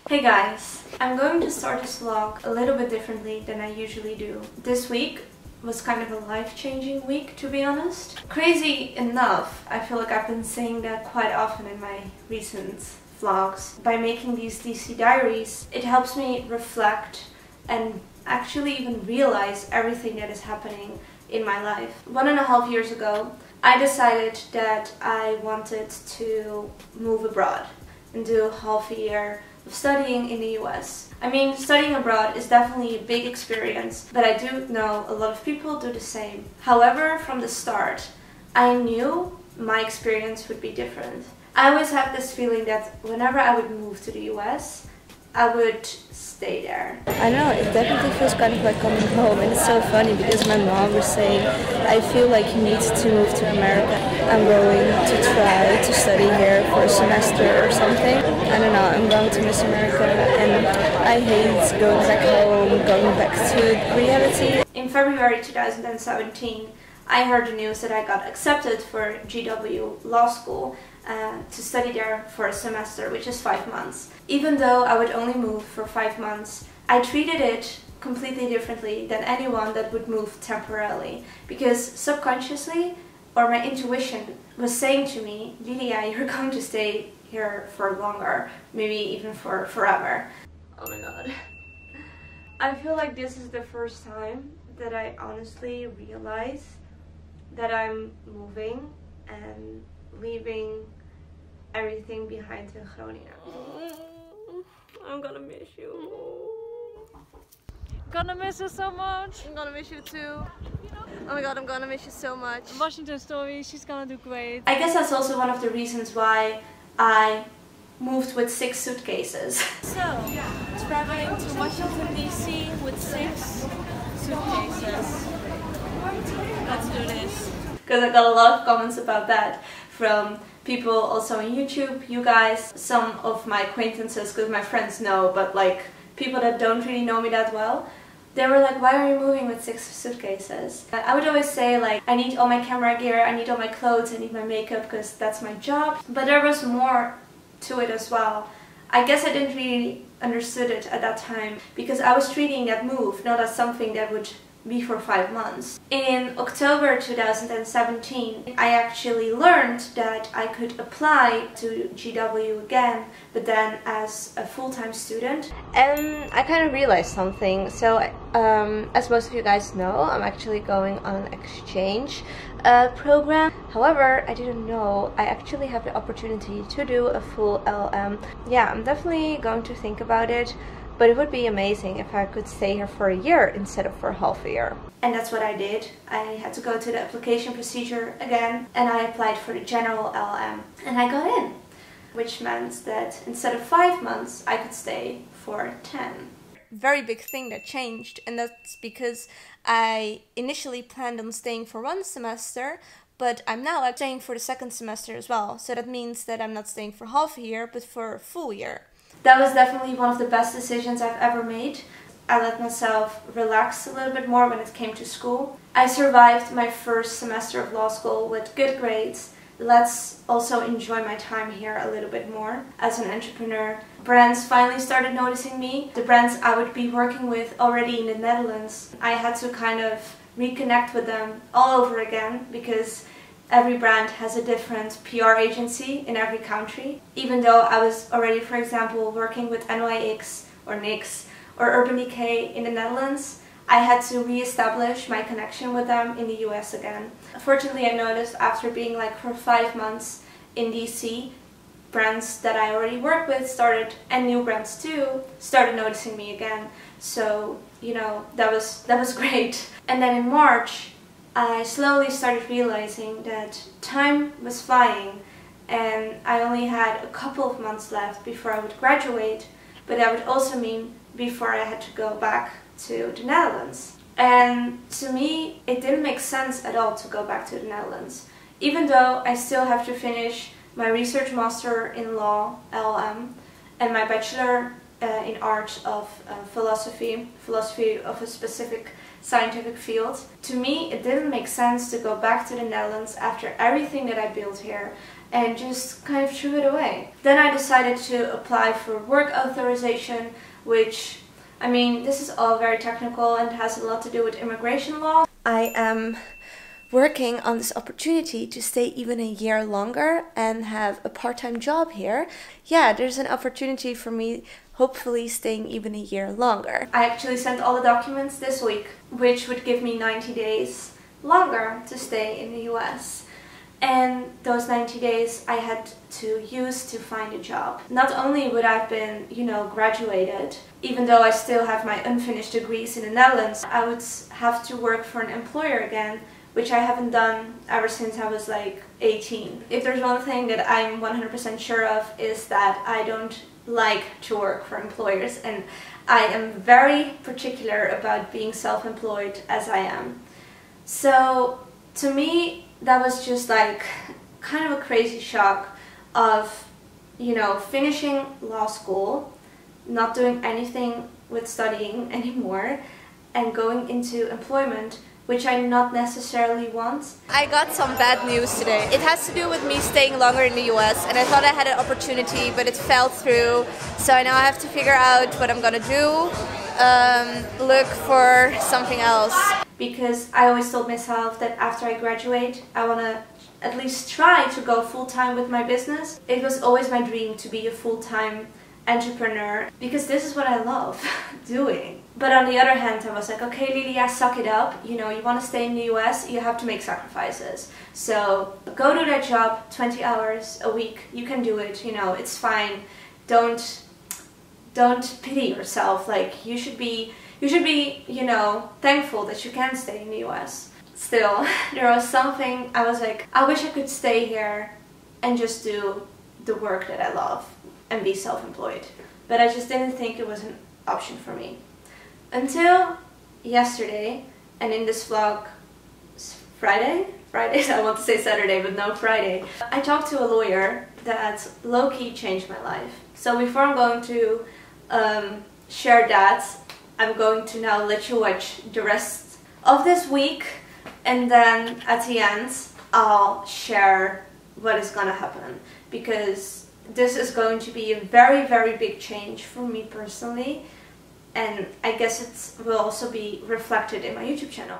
Hey guys, I'm going to start this vlog a little bit differently than I usually do. This week was kind of a life-changing week, to be honest. Crazy enough, I feel like I've been saying that quite often in my recent vlogs. By making these DC Diaries, it helps me reflect and actually even realize everything that is happening in my life. 1.5 years ago, I decided that I wanted to move abroad and do half a year of studying in the US. I mean, studying abroad is definitely a big experience, but I do know a lot of people do the same. However, from the start, I knew my experience would be different. I always had this feeling that whenever I would move to the US, I would stay there. I know, it definitely feels kind of like coming home, and it's so funny because my mom was saying, I feel like you need to move to America. I'm going to try to study here for a semester or something. I don't know, I'm going to miss America and I hate going back home, going back to reality. In February 2017, I heard the news that I got accepted for GW Law School to study there for a semester, which is 5 months. Even though I would only move for 5 months, I treated it completely differently than anyone that would move temporarily, because subconsciously, or my intuition was saying to me, Lilia, you're going to stay here for longer, maybe even for forever. Oh my god. I feel like this is the first time that I honestly realize that I'm moving and leaving everything behind in Groningen. I'm gonna miss you. Gonna miss you so much. I'm gonna miss you too. Oh my god, I'm gonna miss you so much. Washington story, she's gonna do great. I guess that's also one of the reasons why I moved with 6 suitcases. So, traveling to Washington DC with 6 suitcases. Let's do this. Because I got a lot of comments about that from people also on YouTube, you guys, some of my acquaintances, because my friends know, but like people that don't really know me that well, they were like, why are you moving with 6 suitcases? I would always say like, I need all my camera gear, I need all my clothes, I need my makeup because that's my job. But there was more to it as well. I guess I didn't really understood it at that time because I was treating that move not as something that would be for 5 months. In October 2017, I actually learned that I could apply to GW again, but then as a full-time student. And I kind of realized something. So, as most of you guys know, I'm actually going on an exchange program. However, I didn't know I actually have the opportunity to do a full LL.M. Yeah, I'm definitely going to think about it. But it would be amazing if I could stay here for a year instead of for half a year. And that's what I did. I had to go to the application procedure again and I applied for the General LL.M. and I got in. Which meant that instead of 5 months, I could stay for 10. Very big thing that changed, and that's because I initially planned on staying for 1 semester, but I'm now staying for the 2nd semester as well. So that means that I'm not staying for half a year, but for a full year. That was definitely one of the best decisions I've ever made. I let myself relax a little bit more when it came to school. I survived my first semester of law school with good grades. Let's also enjoy my time here a little bit more. As an entrepreneur, brands finally started noticing me. The brands I would be working with already in the Netherlands, I had to kind of reconnect with them all over again because every brand has a different PR agency in every country. Even though I was already, for example, working with NYX or NYX or Urban Decay in the Netherlands, I had to re-establish my connection with them in the US again. Fortunately, I noticed after being like for 5 months in DC, brands that I already worked with started, and new brands too, started noticing me again. So, you know, that was great. And then in March, I slowly started realizing that time was flying and I only had a couple of months left before I would graduate, but that would also mean before I had to go back to the Netherlands. And to me, it didn't make sense at all to go back to the Netherlands. Even though I still have to finish my research master in law, LL.M, and my bachelor in art of philosophy of a specific scientific field. To me, it didn't make sense to go back to the Netherlands after everything that I built here and just kind of threw it away. Then I decided to apply for work authorization, which, I mean, this is all very technical and has a lot to do with immigration law. I am working on this opportunity to stay even a year longer and have a part-time job here. Yeah, there's an opportunity for me hopefully staying even a year longer. I actually sent all the documents this week, which would give me 90 days longer to stay in the US. And those 90 days I had to use to find a job. Not only would I have been, graduated, even though I still have my unfinished degrees in the Netherlands, I would have to work for an employer again, which I haven't done ever since I was like 18. If there's one thing that I'm 100% sure of, is that I don't like to work for employers, and I am very particular about being self-employed as I am. So to me, that was just like kind of a crazy shock of, finishing law school, not doing anything with studying anymore, and going into employment, which I not necessarily want. I got some bad news today. It has to do with me staying longer in the US, and I thought I had an opportunity, but it fell through. So now I have to figure out what I'm gonna do, look for something else. Because I always told myself that after I graduate, I wanna at least try to go full-time with my business. It was always my dream to be a full-time entrepreneur, because this is what I love doing. But on the other hand, I was like, okay, Lilia, suck it up. You want to stay in the US, you have to make sacrifices. So go do that job 20 hours a week. You can do it, it's fine. Don't pity yourself. Like, you should be, thankful that you can stay in the US. Still, there was something, I was like, I wish I could stay here and just do the work that I love and be self-employed. But I just didn't think it was an option for me. Until yesterday, and in this vlog, Friday, I want to say Saturday, but no, Friday, I talked to a lawyer that low-key changed my life. So before I'm going to share that, I'm going to now let you watch the rest of this week, and then at the end, I'll share what is gonna happen, because this is going to be a very, very big change for me personally, and I guess it will also be reflected in my YouTube channel.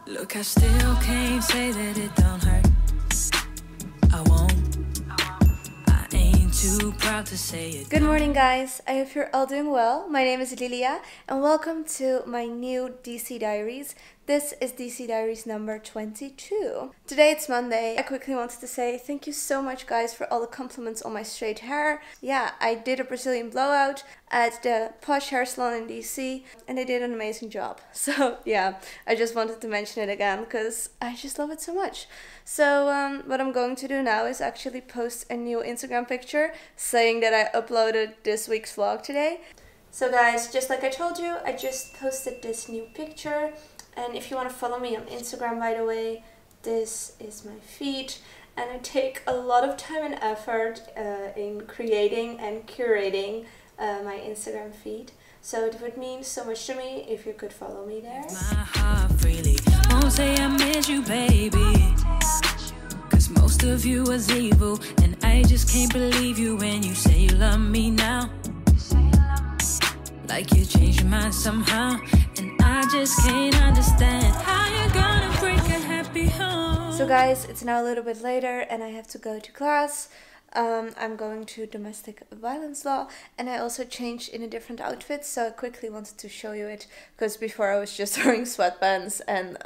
Look, I still can't say that it don't hurt. I won't. I ain't too proud to say it. Good morning, guys. I hope you're all doing well. My name is Lilia, and welcome to my new DC Diaries. This is DC Diaries number 22. Today it's Monday. I quickly wanted to say thank you so much, guys, for all the compliments on my straight hair. Yeah, I did a Brazilian blowout at the posh hair salon in DC, and they did an amazing job. So yeah, I just wanted to mention it again because I just love it so much. So what I'm going to do now is actually post a new Instagram picture saying that I uploaded this week's vlog today. So guys, just like I told you, I just posted this new picture. And if you want to follow me on Instagram, by the way, this is my feed. And I take a lot of time and effort in creating and curating my Instagram feed. So it would mean so much to me if you could follow me there. My heart freely won't say I miss you, baby. Cause most of you was evil, and I just can't believe you when you say you love me now. Like you changed your mind somehow, and I just can't understand how you're gonna break a happy home. So guys, it's now a little bit later and I have to go to class. I'm going to domestic violence law, and I also changed in a different outfit, so I quickly wanted to show you it, because before I was just wearing sweatpants and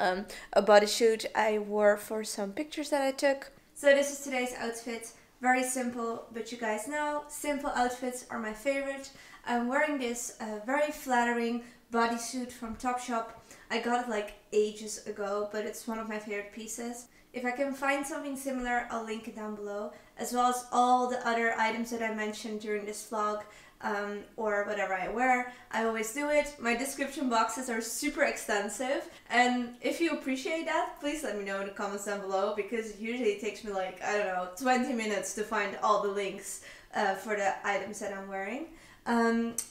a bodysuit I wore for some pictures that I took. So this is today's outfit. Very simple, but you guys know, simple outfits are my favorite. I'm wearing this very flattering bodysuit from Topshop. I got it like ages ago, but it's one of my favorite pieces. If I can find something similar, I'll link it down below, as well as all the other items that I mentioned during this vlog, or whatever I wear. I always do it. My description boxes are super extensive, and if you appreciate that, please let me know in the comments down below, because usually it takes me like, I don't know, 20 minutes to find all the links for the items that I'm wearing.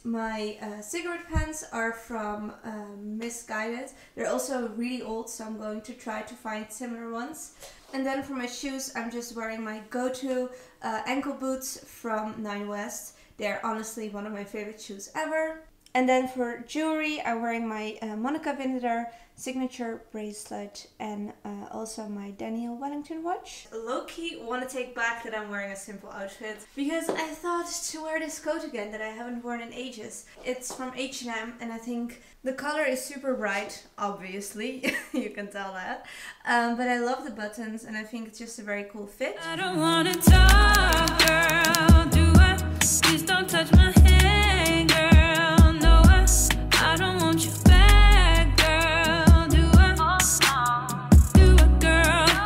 My cigarette pens are from Misguided. They're also really old, so I'm going to try to find similar ones. And then for my shoes, I'm just wearing my go-to ankle boots from 9 West. They're honestly one of my favorite shoes ever. And then for jewelry, I'm wearing my Monica Vinader signature bracelet and also my Daniel Wellington watch. Low-key want to take back that I'm wearing a simple outfit, because I thought to wear this coat again that I haven't worn in ages. It's from H&M and I think the color is super bright, obviously, you can tell that. But I love the buttons and I think it's just a very cool fit. I don't wanna talk, girl, do I? Please don't touch my hand, girl, no, I don't want you back, girl, do I? Do a girl,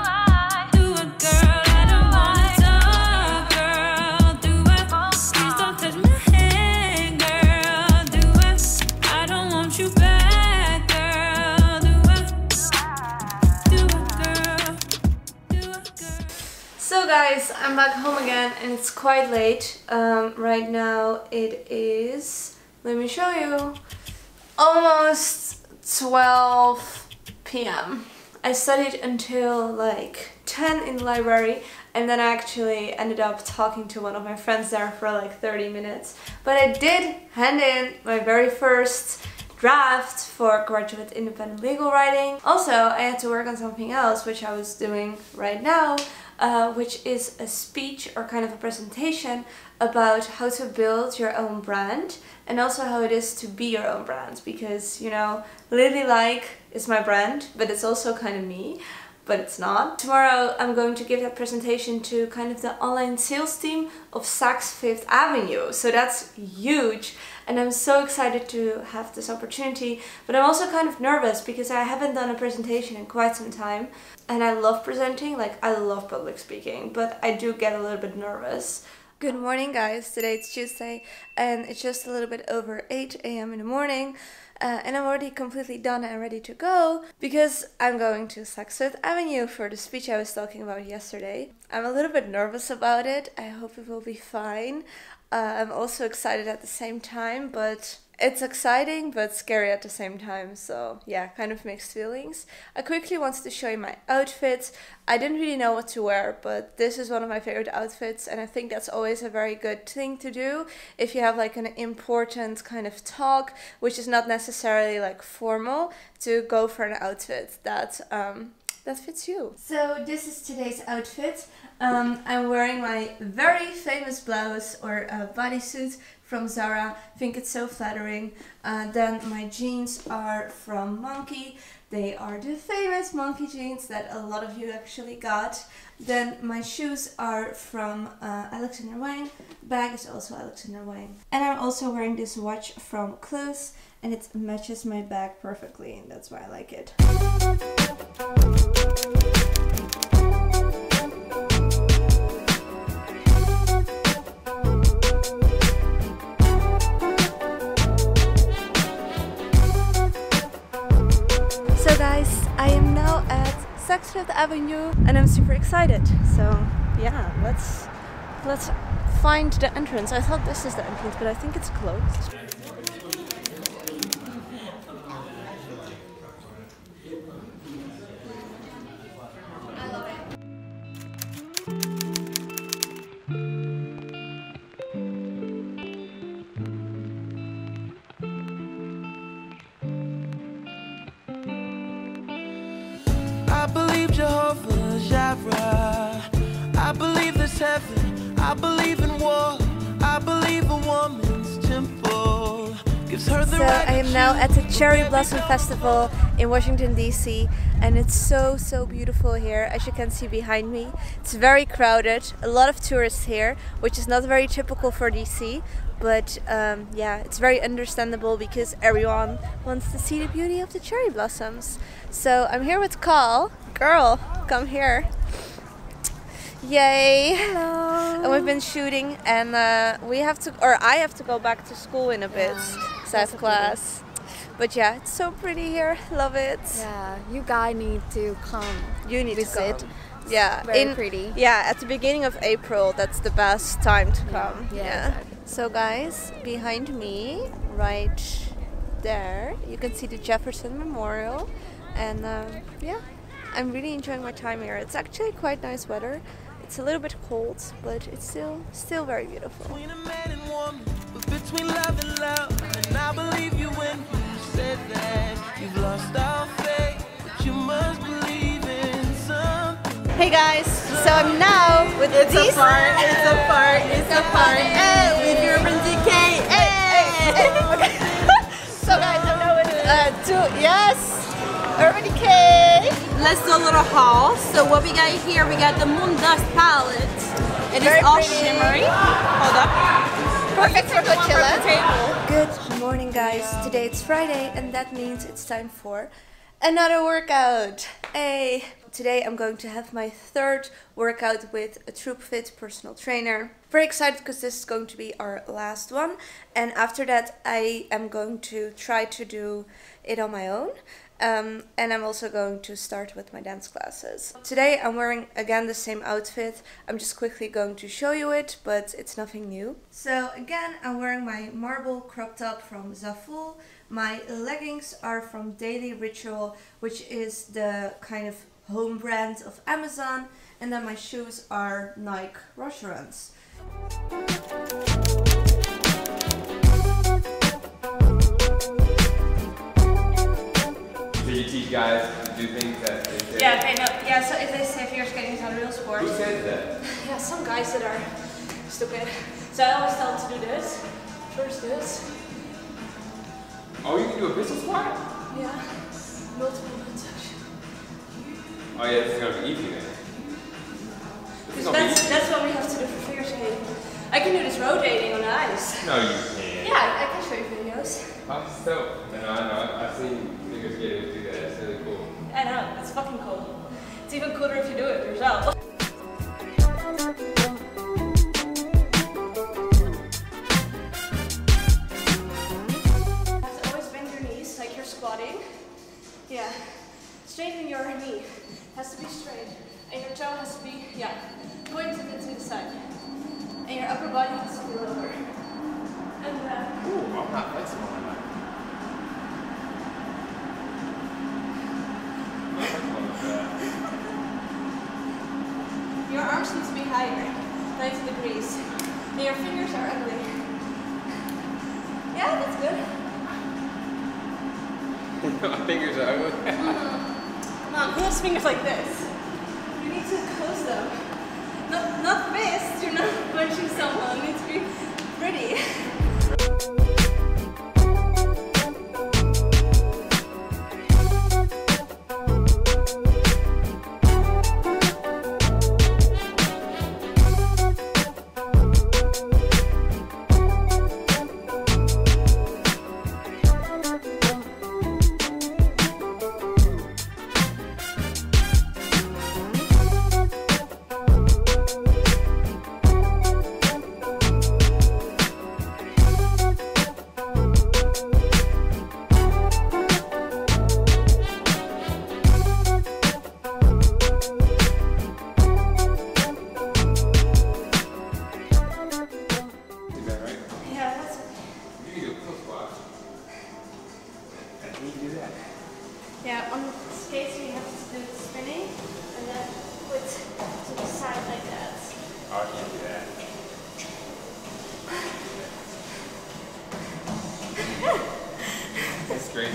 do a girl, I don't wanna talk, girl, do I? Please don't touch my hand, girl, do I don't want you back, girl, do a girl, do a girl. So guys, I'm back home again and it's quite late. Right now it is, let me show you, almost 12 p.m. I studied until like 10 in the library, and then I actually ended up talking to one of my friends there for like 30 minutes. But I did hand in my very first draft for graduate independent legal writing. Also, I had to work on something else, which I was doing right now, which is a speech or kind of a presentation about how to build your own brand and also how it is to be your own brand, because, you know, LilyLike is my brand, but it's also kind of me, but it's not. Tomorrow I'm going to give that presentation to kind of the online sales team of Saks Fifth Avenue, so that's huge and I'm so excited to have this opportunity, but I'm also kind of nervous because I haven't done a presentation in quite some time and I love presenting, like I love public speaking, but I do get a little bit nervous. Good morning guys, today it's Tuesday and it's just a little bit over 8 a.m. in the morning. And I'm already completely done and ready to go because I'm going to Saks Fifth Avenue for the speech I was talking about yesterday. I'm a little bit nervous about it. I hope it will be fine. I'm also excited at the same time, but it's exciting but scary at the same time, so yeah, kind of mixed feelings. I quickly wanted to show you my outfits. I didn't really know what to wear, but this is one of my favorite outfits and I think that's always a very good thing to do if you have like an important kind of talk, which is not necessarily like formal, to go for an outfit that fits you. So this is today's outfit. I'm wearing my very famous blouse or bodysuit from Zara. I think it's so flattering. Then my jeans are from Monkey. They are the famous Monkey jeans that a lot of you actually got. Then my shoes are from Alexander Wang. Bag is also Alexander Wang. And I'm also wearing this watch from Close and it matches my bag perfectly and that's why I like it. So guys, I am now at Saks Fifth Avenue and I'm super excited. So yeah, let's find the entrance. I thought this is the entrance, but I think it's closed. I believe Jehovah Jireh. I believe there's heaven. I believe in war. I believe a woman's temple gives her the right. So I am now at the Cherry Blossom Festival in Washington DC and it's so beautiful here, as you can see behind me. It's very crowded, a lot of tourists here, which is not very typical for DC, but yeah, it's very understandable because everyone wants to see the beauty of the cherry blossoms. So I'm here with Carl. girl, come here. Yay! Hello. And we've been shooting, and we have to, or I have to go back to school in a bit. Sad class. But yeah, it's so pretty here. Love it. Yeah, you guys need to come. You need visit. to come. Yeah, Very pretty. Yeah, at the beginning of April, that's the best time to come. Yeah, exactly. So guys, behind me, right there, you can see the Jefferson Memorial, and yeah, I'm really enjoying my time here. It's actually quite nice weather. It's a little bit cold, but it's still very beautiful. Between a man and woman, but between love and love. And I believe you when you said that you've lost all faith, but you must believe in something. Hey guys, so I'm now with It's these. a part with your friend DK. So guys, I'm now with Urban Decay. Let's do a little haul. So what we got here, we got the Moon Dust palette. It Very is all pretty. shimmery. Hold up. Perfect for Coachella. Table. Good morning guys, today it's Friday and that means it's time for another workout. Hey! Today I'm going to have my third workout with a TroopFit personal trainer. Very excited because this is going to be our last one, and after that I am going to try to do it on my own. And I'm also going to start with my dance classes. Today I'm wearing again the same outfit. I'm just quickly going to show you it, but it's nothing new. So again, I'm wearing my marble crop top from Zaful. My leggings are from Daily Ritual, which is the kind of home brand of Amazon. And then my shoes are Nike Rush Runs. So you teach guys to do things that they say? Yeah, okay, no, yeah, so if they say figure skating is not a real sport. Who says that? Yeah, some guys that are stupid. So I always tell them to do this. First this. Oh, you can do a pistol squat? Yeah. Multiple non-touch. Oh yeah, this is gonna be easy then. This is Because gonna be easy. that's what we have to do for figure skating. I can do this rotating on the ice. No, you can't. Yeah, I can show you videos. I'm so. I know. I've seen figure skaters do that. It's really cool. I know, it's fucking cool. It's even cooler if you do it yourself. You have to always bend your knees like you're squatting. Yeah. Straighten your knee. It has to be straight. And your toe has to be, pointed to the side. And your upper body has to be lower. And Ooh, I'm not flexible enough. your arms need to be higher, 90 degrees. And your fingers are ugly. Yeah, that's good. My fingers are ugly. Come on, who has fingers like this? You need to close them. Not fist, you're not punching someone. It needs to be pretty. Yeah, on the skates you have to do the spinning and then put to the side like that. Oh, I can't do that. That's great.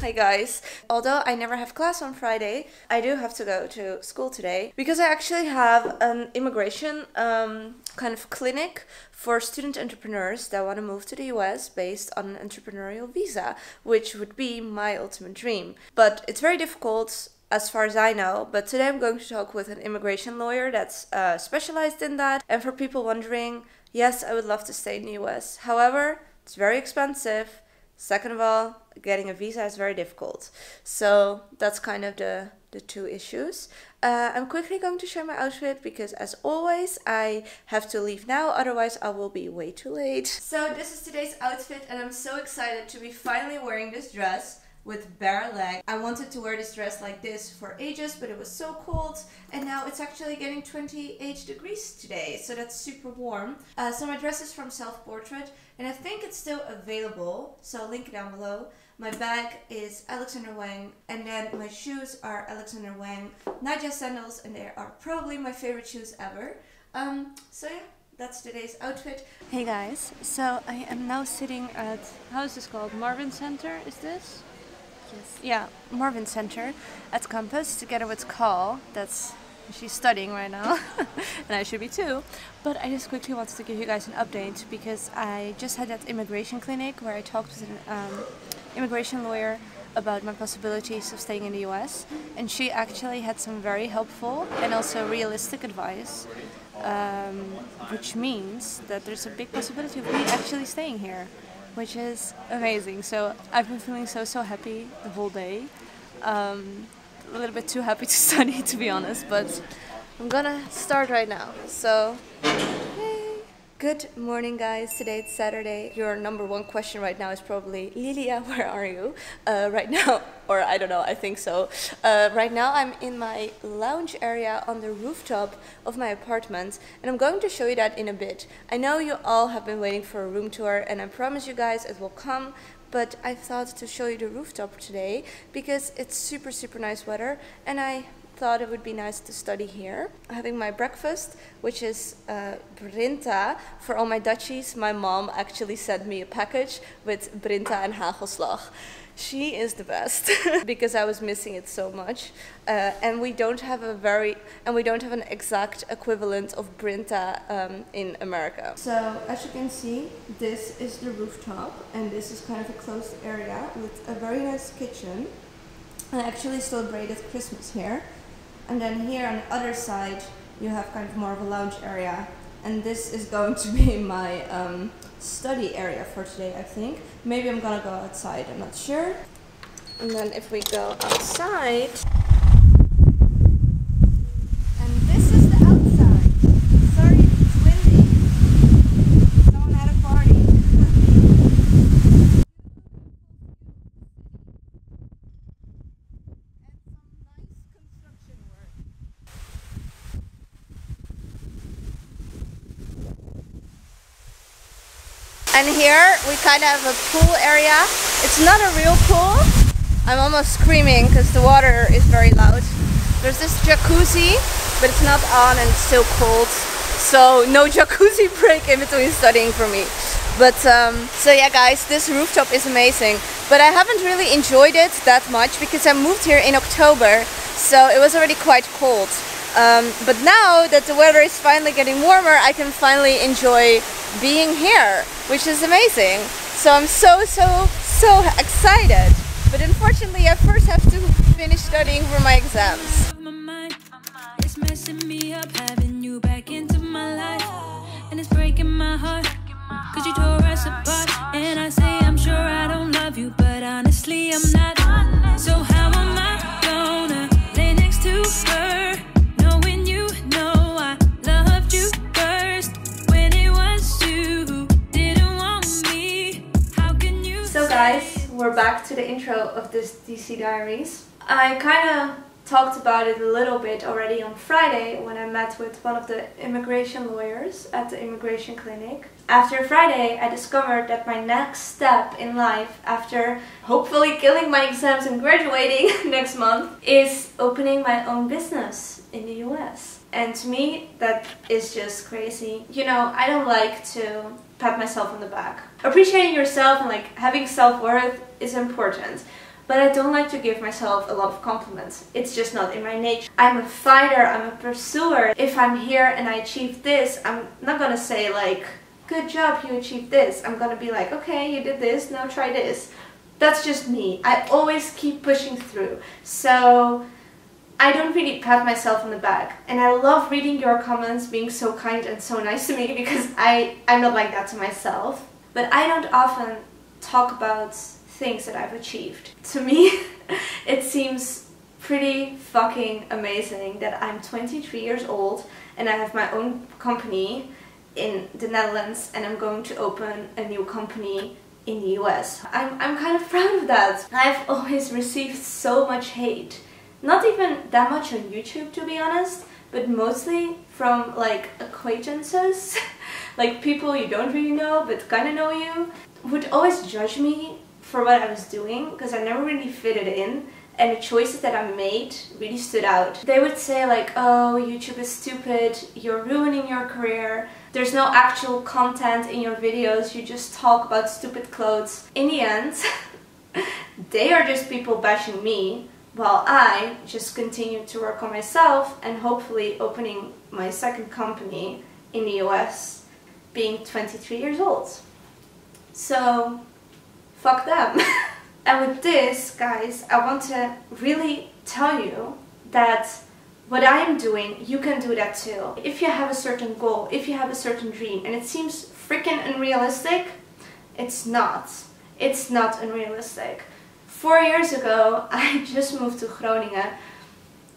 Hi guys. Although I never have class on Friday, I do have to go to school today because I actually have an immigration kind of clinic for student entrepreneurs that want to move to the US based on an entrepreneurial visa, which would be my ultimate dream. But it's very difficult as far as I know, but today I'm going to talk with an immigration lawyer that's specialized in that. And for people wondering, yes, I would love to stay in the US. However, it's very expensive. Second of all, getting a visa is very difficult. So that's kind of the two issues. I'm quickly going to share my outfit because, as always, I have to leave now, otherwise I will be way too late. So this is today's outfit, and I'm so excited to be finally wearing this dress with bare legs. I wanted to wear this dress like this for ages, but it was so cold, and now it's actually getting 28 degrees today, so that's super warm. So my dress is from Self Portrait, and I think it's still available, so I'll link it down below. My bag is Alexander Wang, and then my shoes are Alexander Wang Nadia sandals, and they are probably my favorite shoes ever. So yeah, that's today's outfit. Hey guys, so I am now sitting at, how is this called? Marvin Center, is this? Yes. Yeah, Marvin Center at campus together with Carl. She's studying right now, and I should be too. But I just quickly wanted to give you guys an update because I just had that immigration clinic where I talked with an immigration lawyer about my possibilities of staying in the US, and she actually had some very helpful and also realistic advice, which means that there's a big possibility of me actually staying here, which is amazing. So I've been feeling so happy the whole day. A little bit too happy to study, to be honest, but I'm gonna start right now. So yay. Good morning guys, today it's Saturday. Your number one question right now is probably, Lilia, where are you? Right now, or I don't know, I think so. Right now I'm in my lounge area on the rooftop of my apartment, and I'm going to show you that in a bit. I know you all have been waiting for a room tour, and I promise you guys it will come, but I thought to show you the rooftop today because it's super nice weather, and I thought it would be nice to study here. Having my breakfast, which is Brinta. For all my Dutchies, my mom actually sent me a package with Brinta and hagelslag. She is the best because I was missing it so much, and we don't have an exact equivalent of Brinta in America. So as you can see, this is the rooftop, and this is kind of a closed area with a very nice kitchen. I actually celebrated Christmas here. And then here on the other side, you have kind of more of a lounge area. And this is going to be my study area for today, I think. Maybe I'm gonna go outside, I'm not sure. And then if we go outside, and this is the outside. Sorry, it's windy. Someone had a party. And here we kind of have a pool area. It's not a real pool. I'm almost screaming because the water is very loud. There's this jacuzzi, but it's not on and it's still cold. So no jacuzzi break in between studying for me. But so yeah guys, this rooftop is amazing. But I haven't really enjoyed it that much because I moved here in October. So it was already quite cold. But now that the weather is finally getting warmer, I can finally enjoy being here, which is amazing. So I'm so excited. But unfortunately, I first have to finish studying for my exams. It's messing me up having you back into my life, and it's breaking my heart, 'cause you tore us apart. And I say I'm sure I don't love you, but honestly I'm not. So how am I gonna lay next to her? So guys, we're back to the intro of this DC Diaries. I kind of talked about it a little bit already on Friday when I met with one of the immigration lawyers at the immigration clinic. After Friday, I discovered that my next step in life, after hopefully killing my exams and graduating next month, is opening my own business in the US. And to me, that is just crazy. You know, I don't like to pat myself on the back. Appreciating yourself and like having self-worth is important, but I don't like to give myself a lot of compliments. It's just not in my nature. I'm a fighter, I'm a pursuer. If I'm here and I achieve this, I'm not gonna say like, good job, you achieved this. I'm gonna be like, okay, you did this, now try this. That's just me. I always keep pushing through. So I don't really pat myself on the back, and I love reading your comments, being so kind and so nice to me, because I'm not like that to myself. But I don't often talk about things that I've achieved. To me, it seems pretty fucking amazing that I'm 23 years old and I have my own company in the Netherlands, and I'm going to open a new company in the US. I'm kind of proud of that. I've always received so much hate. Not even that much on YouTube, to be honest, but mostly from like acquaintances, like people you don't really know but kind of know you, would always judge me for what I was doing, because I never really fitted in, and the choices that I made really stood out. They would say like, oh, YouTube is stupid, you're ruining your career, there's no actual content in your videos, you just talk about stupid clothes. In the end, they are just people bashing me, while I just continue to work on myself and hopefully opening my second company in the US, being 23 years old. So, fuck them. And with this, guys, I want to really tell you that what I am doing, you can do that too. If you have a certain goal, if you have a certain dream, and it seems freaking unrealistic, it's not. It's not unrealistic. 4 years ago, I just moved to Groningen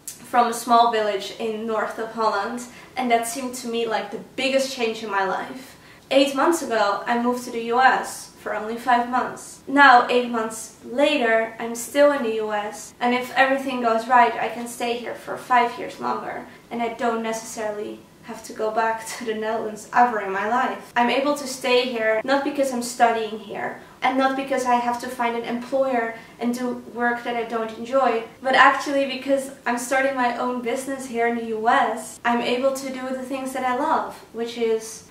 from a small village in north of Holland, and that seemed to me like the biggest change in my life. 8 months ago, I moved to the US for only 5 months. Now, 8 months later, I'm still in the US, and if everything goes right, I can stay here for 5 years longer, and I don't necessarily have to go back to the Netherlands ever in my life. I'm able to stay here not because I'm studying here, and not because I have to find an employer and do work that I don't enjoy, but actually because I'm starting my own business here in the US. I'm able to do the things that I love, which is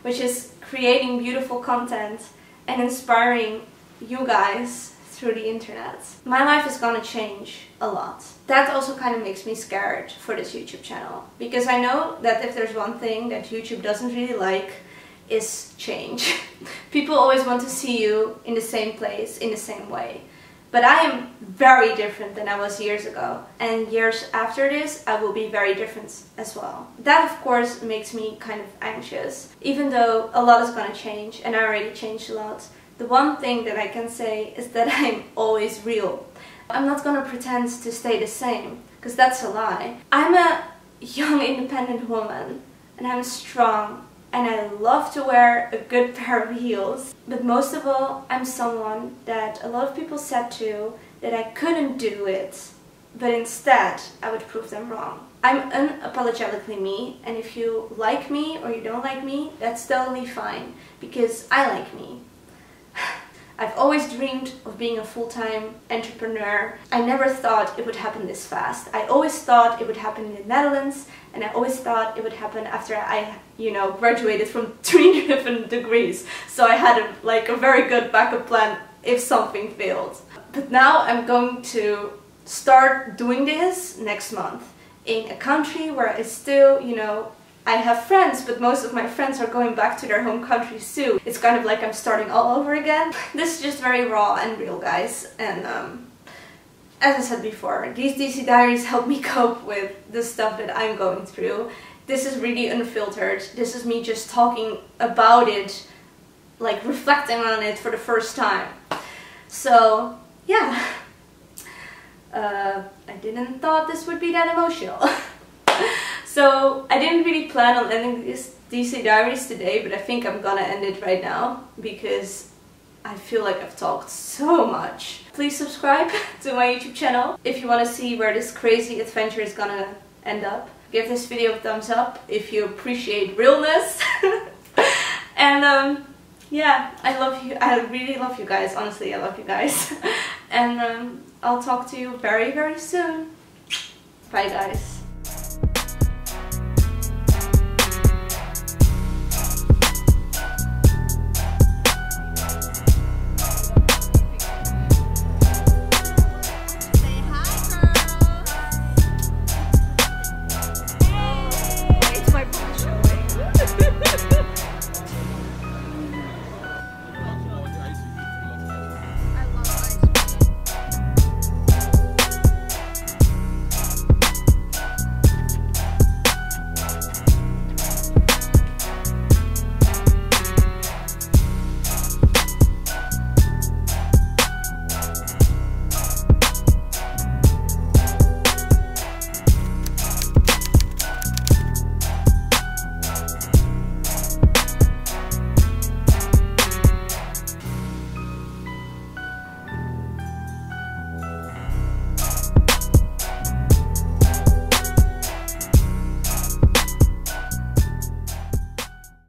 creating beautiful content and inspiring you guys through the internet. My life is gonna change a lot. That also kind of makes me scared for this YouTube channel, because I know that if there's one thing that YouTube doesn't really like, is change. People always want to see you in the same place, in the same way. But I am very different than I was years ago, and years after this I will be very different as well. That of course makes me kind of anxious, even though a lot is gonna change, and I already changed a lot. The one thing that I can say is that I'm always real. I'm not gonna pretend to stay the same, because that's a lie. I'm a young independent woman, and I'm strong, and I love to wear a good pair of heels. But most of all, I'm someone that a lot of people said to that I couldn't do it, but instead I would prove them wrong. I'm unapologetically me, and if you like me or you don't like me, that's totally fine, because I like me. I've always dreamed of being a full-time entrepreneur. I never thought it would happen this fast. I always thought it would happen in the Netherlands, and I always thought it would happen after I, graduated from 3 different degrees. So I had a very good backup plan if something failed. But now I'm going to start doing this next month in a country where I still, I have friends, but most of my friends are going back to their home countries too. It's kind of like I'm starting all over again. This is just very raw and real, guys. And as I said before, these DC Diaries help me cope with the stuff that I'm going through. This is really unfiltered. This is me just talking about it, like reflecting on it for the first time. So, yeah. I didn't thought this would be that emotional. So I didn't really plan on ending this DC Diaries today, but I think I'm gonna end it right now because I feel like I've talked so much. Please subscribe to my YouTube channel if you want to see where this crazy adventure is gonna end up. Give this video a thumbs up if you appreciate realness. And yeah, I love you. I really love you guys. Honestly, I love you guys. And I'll talk to you very, very soon. Bye, guys.